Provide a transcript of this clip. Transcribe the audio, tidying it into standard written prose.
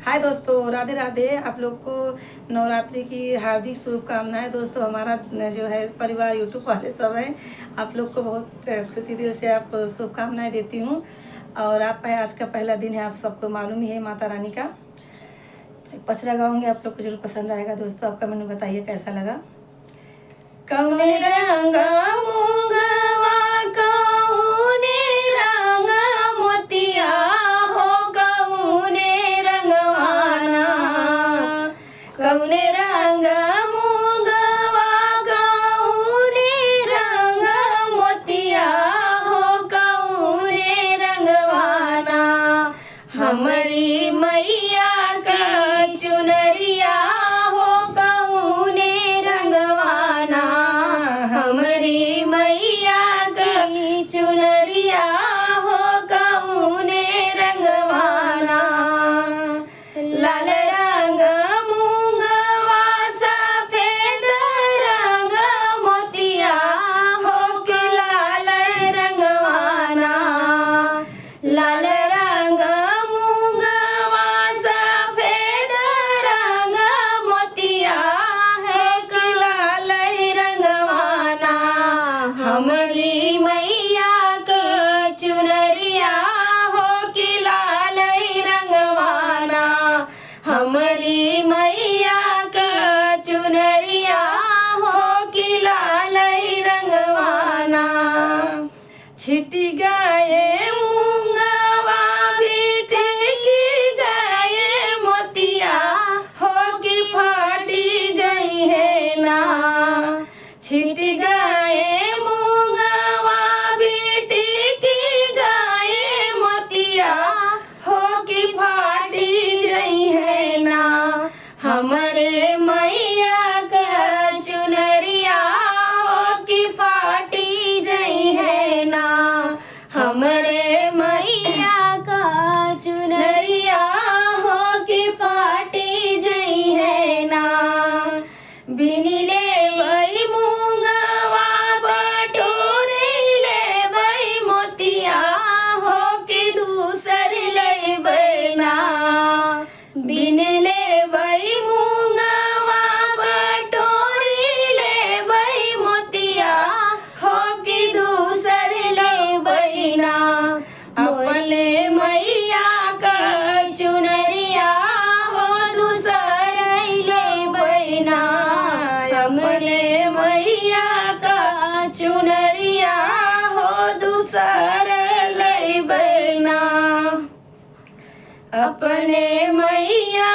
हाय दोस्तों, राधे राधे। आप लोग को नवरात्रि की हार्दिक शुभकामनाएं। दोस्तों, हमारा जो है परिवार यूट्यूब वाले सब हैं, आप लोग को बहुत खुशी दिल से आप शुभकामनाएं देती हूँ। और आप आज का पहला दिन है, आप सबको मालूम ही है माता रानी का। पचरा गाऊंगे, आप लोग को जरूर पसंद आएगा। दोस्तों, आप कमेंट में बताइए कैसा लगा। कौने रंग मूंगवा कौने रंग मोतिया हो, कौने रंगवाना, कौने रंग मूंगवा कौने रंग मोतिया हो, कौने रंगवाना। हमारी मैया का चुनरिया हो, कौने रंगवाना। हमारी मैया की चुनरिया हो, कौने रंगवाना। लाल रंग मूंगवा सफेद रंग मोतिया हो, कि लाल रंगवाना। लाल रंग मूंगवा सफेद रंग मोतिया है, कि लाल रंगवाना। हमारी मैया का चुनरिया हो, कि लाल रंगवाना। हमारी मैया का चुनरिया हो, कि लाल रंगवाना। छिटी गाये मूंगवा बिटकी गाये मोतिया हो, कि फाटी जई है ना। छिटी गाये मूंगवा बिटकी गाये मोतिया हो, कि फाटी जई है ना। हमारे मैया का चुनरिया हो, कि फाटी जई है ना। हमारे मैया का चुनरिया हो, कि फाटी जई है ना। बिनिले वही मूंगवा बटोरे ले वही मोतिया हो, कि दूसर ले बना। बिनले वही मूंगवा बटोरे ले वही मोतिया हो, कि दूसर ले बना। अपने मैया का चुनरिया हो, दूसर ले बना। अपने मैया का चुनरिया हो, दूसर ले बना। अपने मैया